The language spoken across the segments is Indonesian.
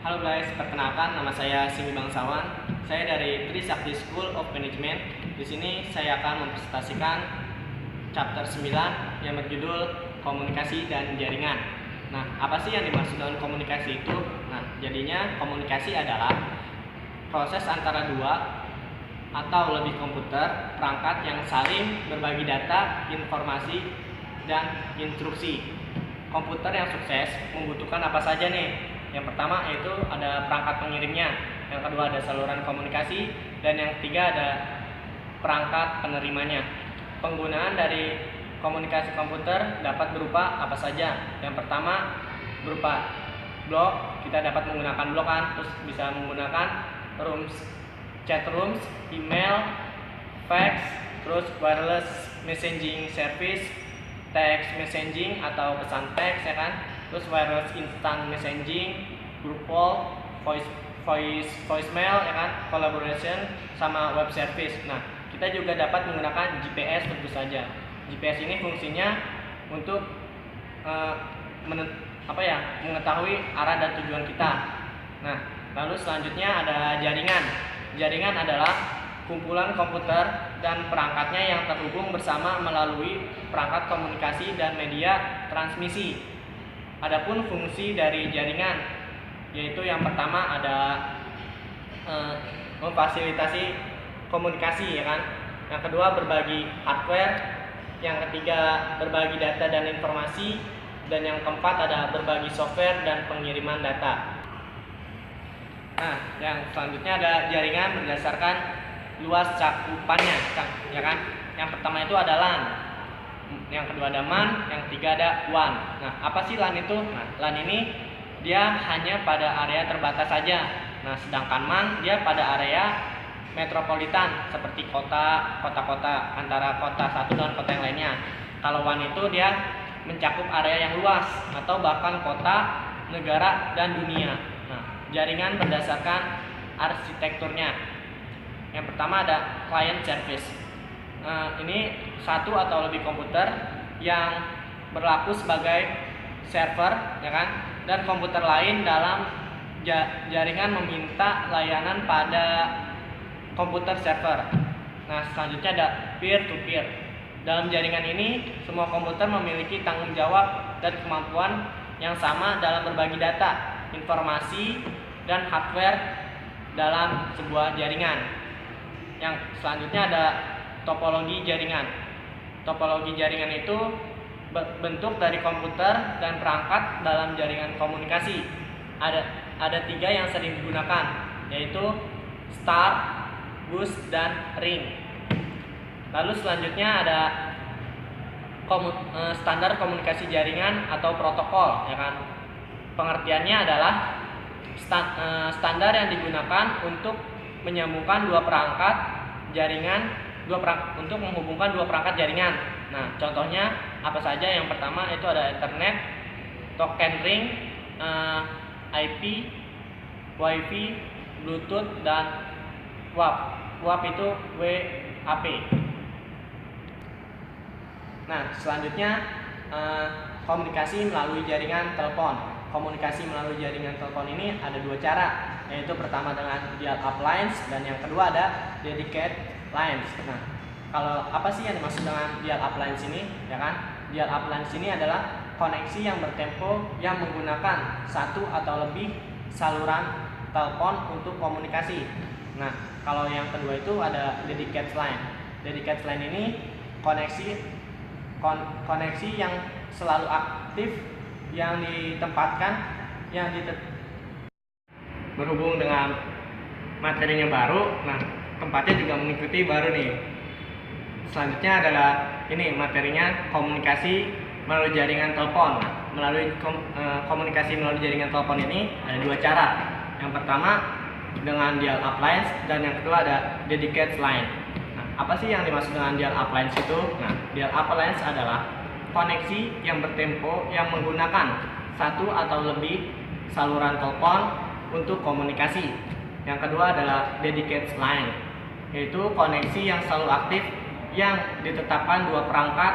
Halo guys, perkenalkan nama saya Simi Bangsawan. Saya dari Trisakti School of Management. Di sini saya akan mempresentasikan chapter 9 yang berjudul Komunikasi dan Jaringan. Nah, apa sih yang dimaksud dengan komunikasi itu? Nah, jadinya komunikasi adalah proses antara dua atau lebih komputer perangkat yang saling berbagi data, informasi, dan instruksi. Komputer yang sukses membutuhkan apa saja nih? Yang pertama yaitu ada perangkat pengirimnya, yang kedua ada saluran komunikasi, dan yang ketiga ada perangkat penerimanya. Penggunaan dari komunikasi komputer dapat berupa apa saja? Yang pertama berupa blog, kita dapat menggunakan blog kan, terus bisa menggunakan rooms, chat rooms, email, fax, terus wireless messaging service, text messaging atau pesan teks ya kan, terus wireless instant messaging, group call, voicemail ya kan, collaboration sama web service. Nah, kita juga dapat menggunakan GPS tentu saja. GPS ini fungsinya untuk mengetahui arah dan tujuan kita. Nah, lalu selanjutnya ada jaringan. Jaringan adalah kumpulan komputer dan perangkatnya yang terhubung bersama melalui perangkat komunikasi dan media transmisi. Adapun fungsi dari jaringan, yaitu yang pertama ada memfasilitasi komunikasi ya kan. Yang kedua berbagi hardware, yang ketiga berbagi data dan informasi, dan yang keempat ada berbagi software dan pengiriman data. Nah, yang selanjutnya ada jaringan berdasarkan luas cakupannya ya kan. Yang pertama itu ada LAN, yang kedua ada MAN, yang ketiga ada WAN. Nah, apa sih LAN itu? Nah, LAN ini dia hanya pada area terbatas saja. Nah, sedangkan MAN dia pada area metropolitan seperti kota-kota antara kota satu dan kota yang lainnya. Kalau WAN itu dia mencakup area yang luas atau bahkan kota, negara, dan dunia. Nah, jaringan berdasarkan arsitekturnya. Yang pertama ada client service. Ini satu atau lebih komputer yang berlaku sebagai server ya kan, dan komputer lain dalam jaringan meminta layanan pada komputer server. Nah, selanjutnya ada peer to peer. Dalam jaringan ini semua komputer memiliki tanggung jawab dan kemampuan yang sama dalam berbagi data, informasi, dan hardware dalam sebuah jaringan. Yang selanjutnya ada topologi jaringan. Topologi jaringan itu bentuk dari komputer dan perangkat dalam jaringan komunikasi. Ada tiga yang sering digunakan, yaitu star, bus, dan ring. Lalu selanjutnya ada standar komunikasi jaringan atau protokol ya kan. Pengertiannya adalah standar yang digunakan untuk menyambungkan dua perangkat jaringan, untuk menghubungkan dua perangkat jaringan. Nah, contohnya apa saja? Yang pertama itu ada Ethernet, token ring, IP, WiFi, Bluetooth, dan WAP. WAP itu WAP. Nah, selanjutnya komunikasi melalui jaringan telepon. Komunikasi melalui jaringan telepon ini ada dua cara, yaitu pertama dengan dial-up lines dan yang kedua ada dedicated lines. Nah, kalau apa sih yang dimaksud dengan dial-up lines ini ya kan? Dial-up lines ini adalah koneksi yang bertempo yang menggunakan satu atau lebih saluran telepon untuk komunikasi. Nah, kalau yang kedua itu ada dedicated line. Dedicated line ini koneksi yang selalu aktif, yang ditempatkan berhubung dengan materinya baru. Nah, tempatnya juga mengikuti baru nih. Selanjutnya adalah ini materinya komunikasi melalui jaringan telepon. Melalui komunikasi melalui jaringan telepon ini ada dua cara. Yang pertama dengan dial-up lines dan yang kedua ada dedicated line. Nah, apa sih yang dimaksud dengan dial-up lines itu? Nah, dial-up lines adalah koneksi yang bertempo yang menggunakan satu atau lebih saluran telepon untuk komunikasi. Yang kedua adalah dedicated line, yaitu koneksi yang selalu aktif yang ditetapkan dua perangkat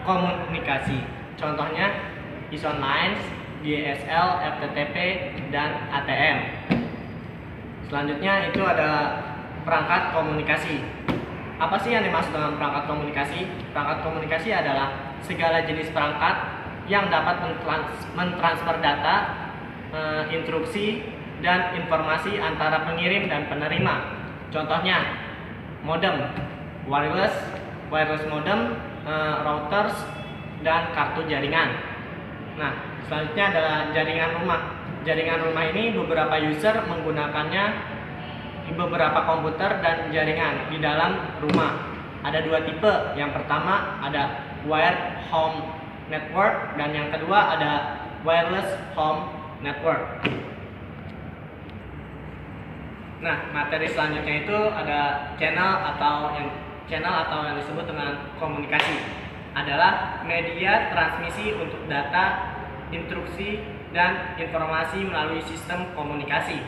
komunikasi. Contohnya ISON lines, DSL, FTTP, dan ATM. Selanjutnya itu ada perangkat komunikasi. Apa sih yang dimaksud dengan perangkat komunikasi? Perangkat komunikasi adalah segala jenis perangkat yang dapat mentransfer data, instruksi, dan informasi antara pengirim dan penerima. Contohnya, modem, wireless modem, routers, dan kartu jaringan. Nah, selanjutnya adalah jaringan rumah. Jaringan rumah ini beberapa user menggunakannya di beberapa komputer dan jaringan di dalam rumah. Ada dua tipe. Yang pertama ada wired home network dan yang kedua ada wireless home network. Nah, materi selanjutnya itu ada channel atau yang disebut dengan komunikasi. Adalah media transmisi untuk data, instruksi, dan informasi melalui sistem komunikasi.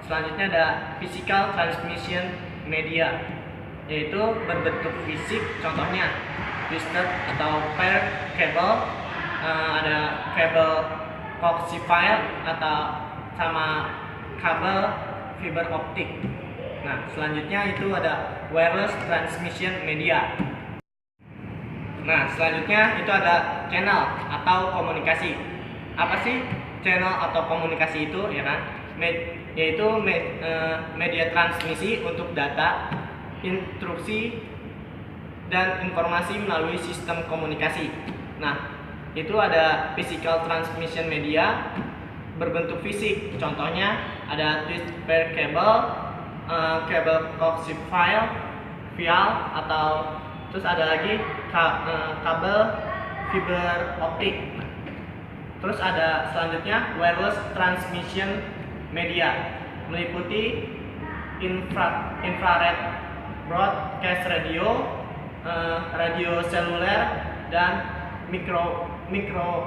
Selanjutnya ada physical transmission media, yaitu berbentuk fisik, contohnya twisted atau pair cable, ada kabel coaxial atau sama kabel fiber optik. Nah, selanjutnya itu ada wireless transmission media. Nah, selanjutnya itu ada channel atau komunikasi. Apa sih channel atau komunikasi itu, ya kan? Yaitu media transmisi untuk data, instruksi, dan informasi melalui sistem komunikasi. Nah, itu ada physical transmission media berbentuk fisik. Contohnya ada twist pair cable, kabel coaxial, atau terus ada lagi kabel fiber optik. Terus ada selanjutnya wireless transmission media, meliputi infrared broadcast radio, radio seluler, dan microwave